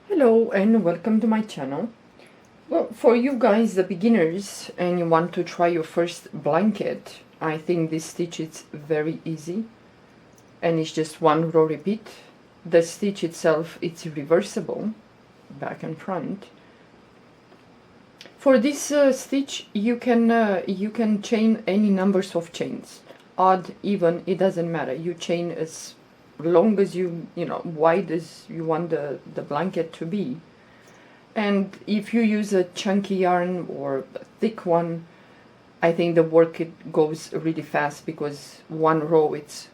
Hello and welcome to my channel. Well, for you guys, the beginners, and you want to try your first blanket, I think this stitch is very easy and it's just one row repeat. The stitch itself, it's reversible, back and front. For this stitch, you can chain any numbers of chains, odd, even, it doesn't matter. You chain as long as wide as you want the blanket to be. And if you use a chunky yarn or a thick one, I think the work it goes really fast, because one row it's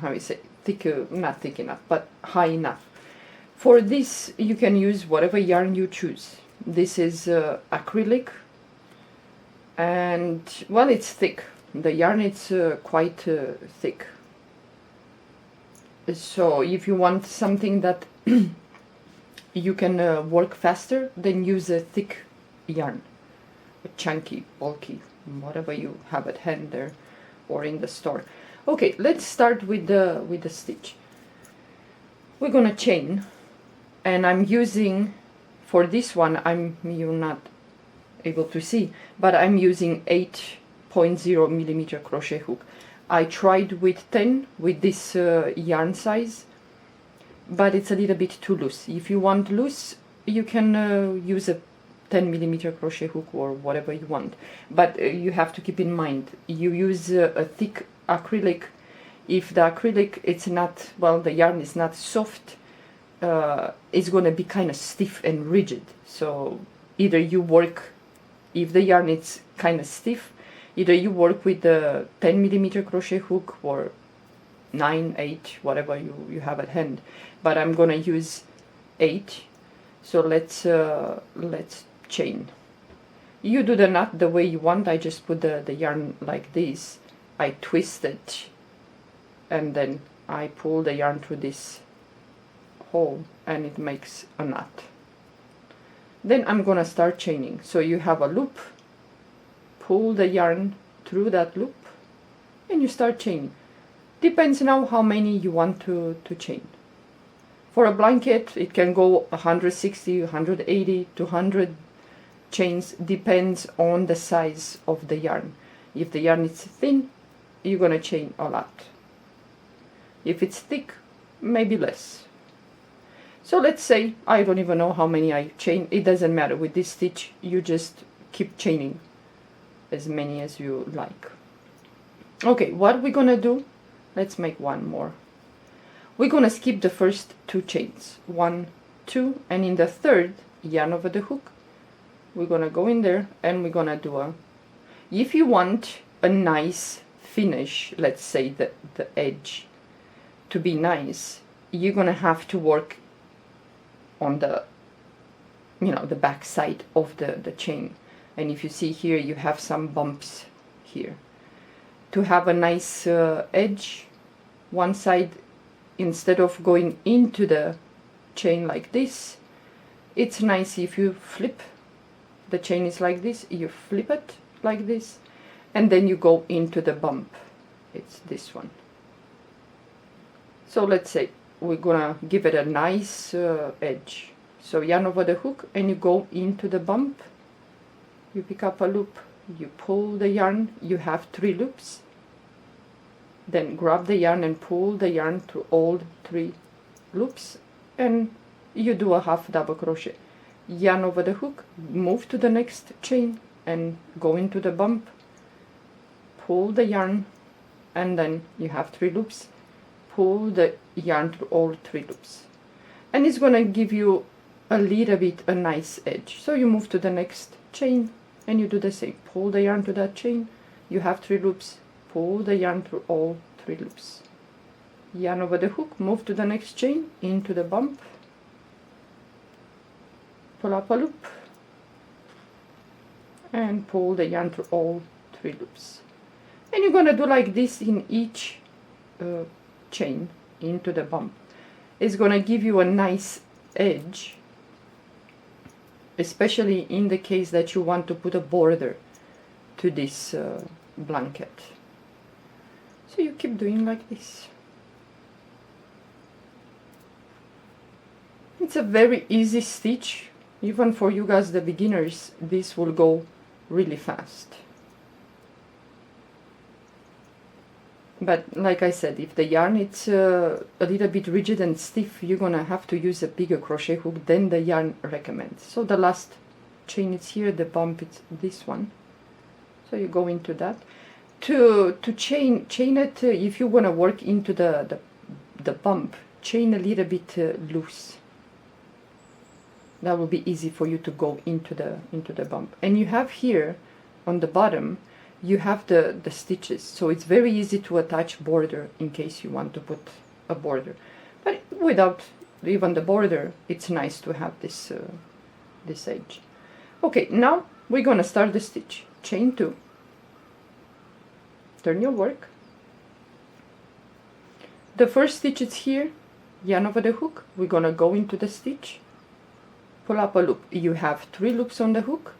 how you say, thick, not thick enough, but high enough. For this you can use whatever yarn you choose. This is acrylic, and well, it's thick. The yarn it's quite thick. So if you want something that you can work faster, then use a thick yarn, a chunky, bulky, whatever you have at hand there or in the store. Okay, let's start with the stitch. We're gonna chain, and I'm using, for this one, you're not able to see, but I'm using 8.0 millimeter crochet hook. I tried with 10 with this yarn size, but it's a little bit too loose. If you want loose, you can use a 10 millimeter crochet hook or whatever you want, but you have to keep in mind, you use a thick acrylic. If the acrylic, it's not, well, the yarn is not soft, it's going to be kind of stiff and rigid. So either you work, if the yarn is kind of stiff, either you work with the 10 millimeter crochet hook or 9, 8, whatever you have at hand, but I'm gonna use 8. So let's chain. You do the knot the way you want. I just put the yarn like this, I twist it, and then I pull the yarn through this hole and it makes a knot. Then I'm gonna start chaining. So you have a loop, pull the yarn through that loop, and you start chaining. Depends now how many you want to chain. For a blanket, it can go 160, 180, 200 chains, depends on the size of the yarn. If the yarn is thin, you're gonna chain a lot. If it's thick, maybe less. So let's say, I don't even know how many I chain, it doesn't matter. With this stitch, you just keep chaining as many as you like. Okay, what we're gonna do, let's make one more. We're gonna skip the first 2 chains, 1, 2, and in the third, yarn over the hook, we're gonna go in there and we're gonna do a, if you want a nice finish, let's say the edge to be nice, you're gonna have to work on the, the back side of the chain. And if you see here, you have some bumps here. To have a nice edge, one side, instead of going into the chain like this, it's nice if you flip. The chain is like this, you flip it like this, and then you go into the bump. It's this one. So let's say we're gonna give it a nice edge. So yarn over the hook and you go into the bump, you pick up a loop, you pull the yarn, you have 3 loops, then grab the yarn and pull the yarn through all 3 loops, and you do a half double crochet. Yarn over the hook, move to the next chain and go into the bump, pull the yarn, and then you have 3 loops, pull the yarn through all 3 loops, and it's gonna give you a little bit a nice edge. So you move to the next chain and you do the same, pull the yarn to that chain, you have 3 loops, pull the yarn through all 3 loops, yarn over the hook, move to the next chain, into the bump, pull up a loop, and pull the yarn through all 3 loops. And you're gonna do like this in each chain into the bump. It's gonna give you a nice edge, especially in the case that you want to put a border to this blanket. So you keep doing like this. It's a very easy stitch. Even for you guys, the beginners, this will go really fast. But like I said, if the yarn it's a little bit rigid and stiff, you're gonna have to use a bigger crochet hook than the yarn recommends. So the last chain is here, the bump is this one. So you go into that. To chain it, if you wanna work into the bump, chain a little bit loose. That will be easy for you to go into the bump. And you have here on the bottom, you have the stitches, so it's very easy to attach border in case you want to put a border. But without even the border, it's nice to have this this edge. Okay, now we're gonna start the stitch. Chain 2. Turn your work. The first stitch is here, yarn over the hook. We're gonna go into the stitch, pull up a loop. You have 3 loops on the hook.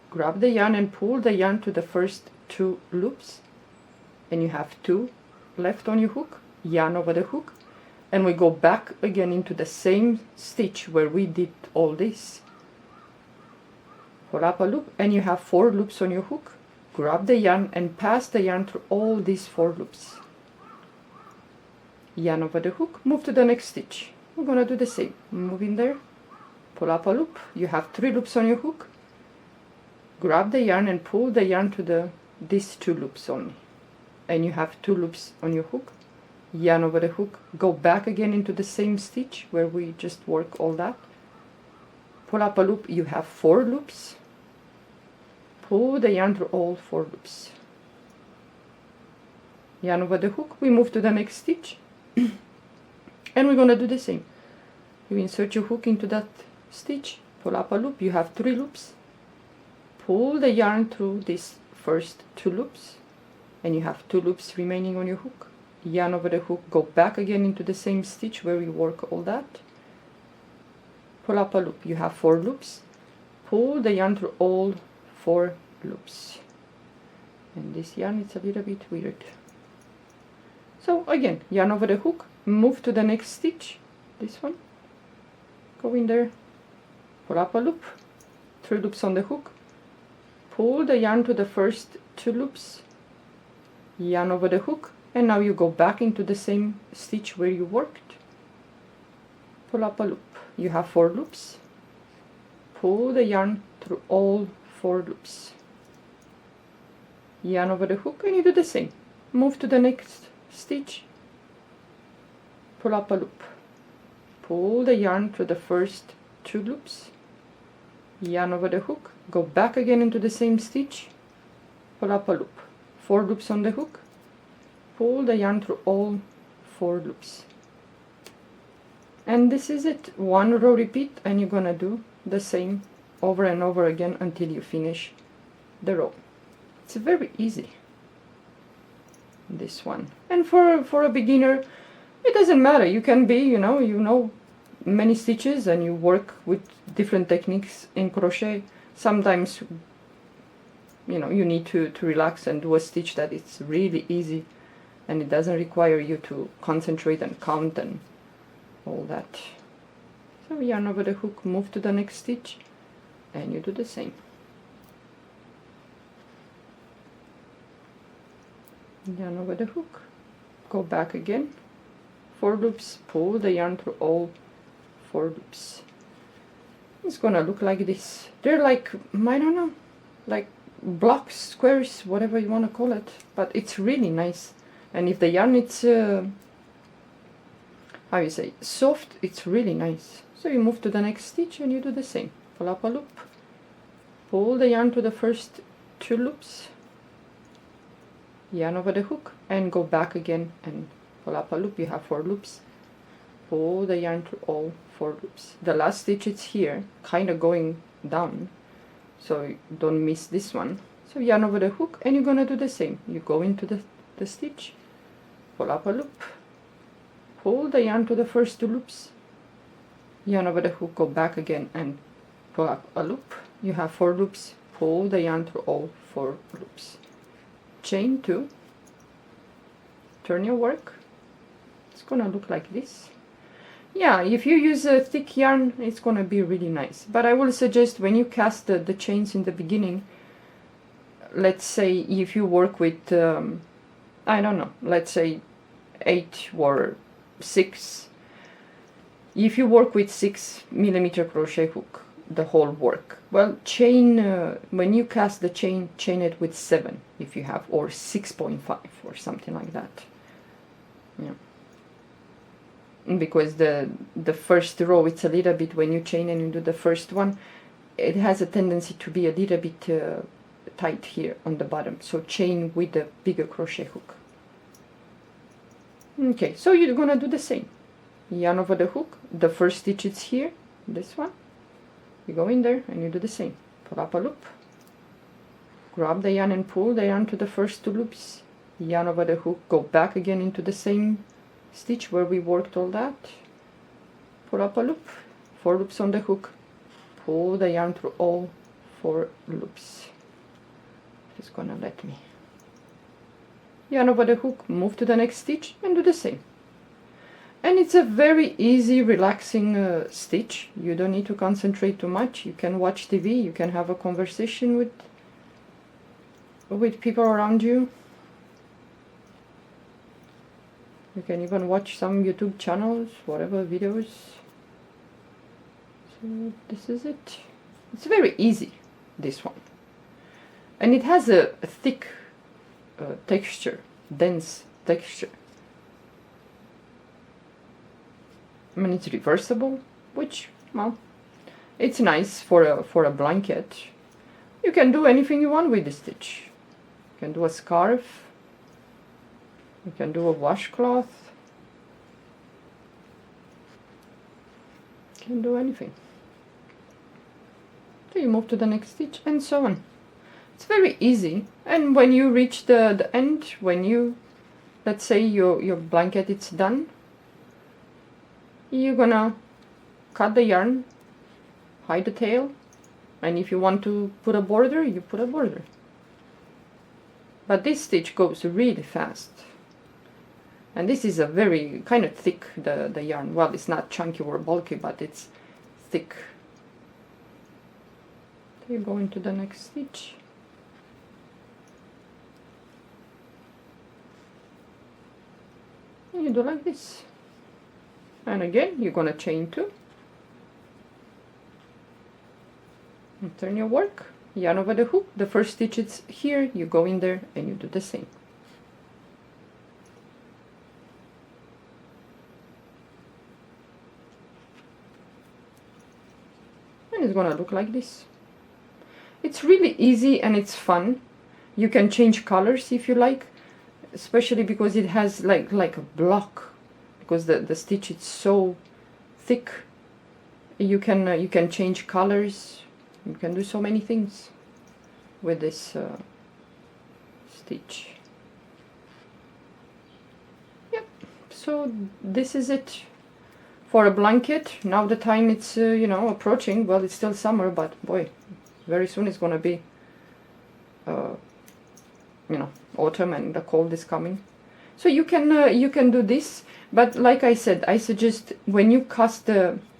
Grab the yarn and pull the yarn to the first 2 loops, and you have 2 left on your hook. Yarn over the hook, and we go back again into the same stitch where we did all this. Pull up a loop, and you have 4 loops on your hook. Grab the yarn and pass the yarn through all these 4 loops. Yarn over the hook, move to the next stitch. We're gonna do the same. Move in there, pull up a loop. You have 3 loops on your hook. Grab the yarn and pull the yarn to these 2 loops only, and you have 2 loops on your hook. Yarn over the hook, go back again into the same stitch where we just work all that. Pull up a loop, you have 4 loops. Pull the yarn through all 4 loops. Yarn over the hook, we move to the next stitch and we're gonna do the same. You insert your hook into that stitch, pull up a loop, you have 3 loops. Pull the yarn through these first 2 loops, and you have 2 loops remaining on your hook. Yarn over the hook, go back again into the same stitch where we work all that. Pull up a loop, you have 4 loops. Pull the yarn through all 4 loops. And this yarn is a little bit weird. So again, yarn over the hook, move to the next stitch, this one. Go in there, pull up a loop, 3 loops on the hook. Pull the yarn to the first 2 loops, yarn over the hook, and now you go back into the same stitch where you worked. Pull up a loop. You have 4 loops. Pull the yarn through all 4 loops. Yarn over the hook, and you do the same. Move to the next stitch. Pull up a loop. Pull the yarn through the first 2 loops. Yarn over the hook, go back again into the same stitch, pull up a loop, 4 loops on the hook, pull the yarn through all 4 loops. And this is it, 1 row repeat, and you're gonna do the same over and over again until you finish the row. It's very easy, this one. And for a beginner, it doesn't matter. You can be, you know many stitches and you work with different techniques in crochet. Sometimes you need to relax and do a stitch that it's really easy and it doesn't require you to concentrate and count and all that. So yarn over the hook, move to the next stitch, and you do the same. Yarn over the hook, go back again, 4 loops, pull the yarn through all 4 loops. It's gonna look like this. They're like, I don't know, like blocks, squares, whatever you want to call it, but it's really nice. And if the yarn it's how you say, soft, it's really nice. So you move to the next stitch and you do the same. Pull up a loop, pull the yarn to the first 2 loops, yarn over the hook, and go back again and pull up a loop. You have 4 loops. Pull the yarn through all 4 loops. The last stitch is here, kind of going down, so don't miss this one. So yarn over the hook, and you're gonna do the same. You go into the stitch, pull up a loop, pull the yarn to the first 2 loops, yarn over the hook, go back again and pull up a loop. You have 4 loops. Pull the yarn through all 4 loops. Chain 2. Turn your work. It's gonna look like this. Yeah, if you use a thick yarn, it's gonna be really nice. But I will suggest when you cast the chains in the beginning, let's say if you work with, I don't know, let's say 8 or 6. If you work with 6mm crochet hook, the whole work, well, chain, when you cast the chain it with 7 if you have, or 6.5 or something like that. Yeah. Because the first row, it's a little bit, when you chain and you do the first one, it has a tendency to be a little bit tight here on the bottom, so chain with the bigger crochet hook. Okay, so you're gonna do the same. Yarn over the hook, the first stitch is here, this one, you go in there and you do the same. Pull up a loop, grab the yarn and pull the yarn to the first 2 loops, yarn over the hook, go back again into the same stitch where we worked all that, pull up a loop, 4 loops on the hook, pull the yarn through all 4 loops. It's gonna let me. Yarn over the hook, move to the next stitch and do the same. And it's a very easy, relaxing stitch. You don't need to concentrate too much. You can watch TV, you can have a conversation with people around you. You can even watch some YouTube channels, whatever videos. So this is it. It's very easy, this one. And it has a thick texture, dense texture. I mean, it's reversible, which, well, it's nice for a blanket. You can do anything you want with this stitch. You can do a scarf. You can do a washcloth. You can do anything. So you move to the next stitch and so on. It's very easy. And when you reach the end, when you, let's say your blanket is done, you're gonna cut the yarn, hide the tail, and if you want to put a border, you put a border. But this stitch goes really fast. And this is a very kind of thick, the yarn. Well, it's not chunky or bulky, but it's thick. So you go into the next stitch. And you do like this. And again, you're gonna chain 2. And turn your work, yarn over the hook. The first stitch is here, you go in there and you do the same. And it's gonna look like this. It's really easy and it's fun. You can change colors if you like, especially because it has like a block. Because the stitch is so thick, you can change colors. You can do so many things with this stitch. Yep. So this is it for a blanket. Now the time it's you know, approaching. Well, it's still summer, but boy, very soon it's gonna be you know, autumn and the cold is coming. So you can do this, but like I said, I suggest when you cast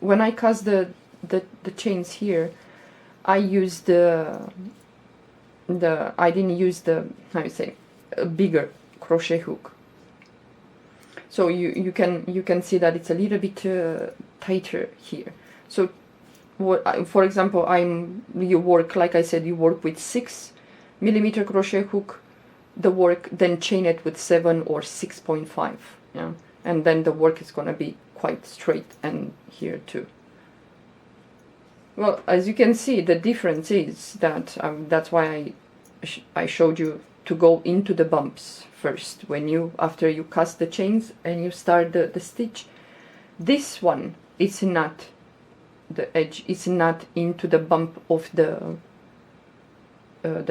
when I cast the chains here, I used I didn't use the, how you say, a bigger crochet hook. So you can see that it's a little bit tighter here. So what, for example, you work, like I said, you work with 6mm crochet hook. The work, then chain it with 7 or 6.5, yeah, and then the work is gonna be quite straight, and here too. Well, as you can see, the difference is that that's why I showed you to go into the bumps first when you, after you cast the chains and you start the stitch. This one, it's not, the edge is not into the bump of the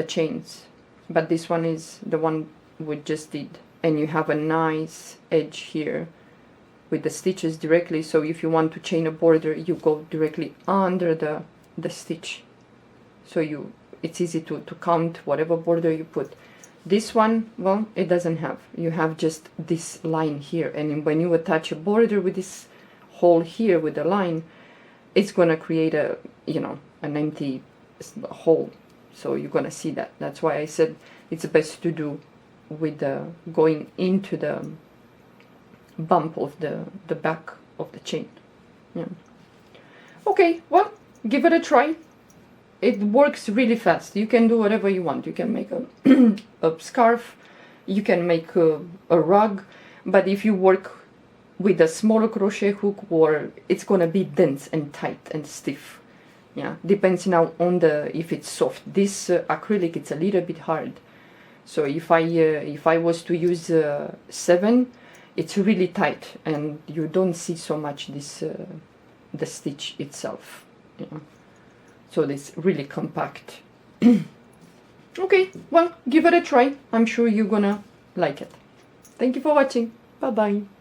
chains. But this one is the one we just did, and you have a nice edge here with the stitches directly. So if you want to chain a border, you go directly under the stitch. So it's easy to count whatever border you put. This one, well, it doesn't have. You have just this line here, and when you attach a border with this hole here with the line, it's gonna create a, you know, an empty hole. So you're gonna see that. That's why I said it's best to do with the going into the bump of the back of the chain. Yeah. Okay, well, give it a try. It works really fast. You can do whatever you want. You can make a, a scarf, you can make a rug, but if you work with a smaller crochet hook, or it's gonna be dense and tight and stiff. Yeah, depends now on the, if it's soft. This acrylic, it's a little bit hard. So if I was to use 7, it's really tight and you don't see so much this the stitch itself. You know? So it's really compact. Okay, well, give it a try. I'm sure you're gonna like it. Thank you for watching. Bye bye.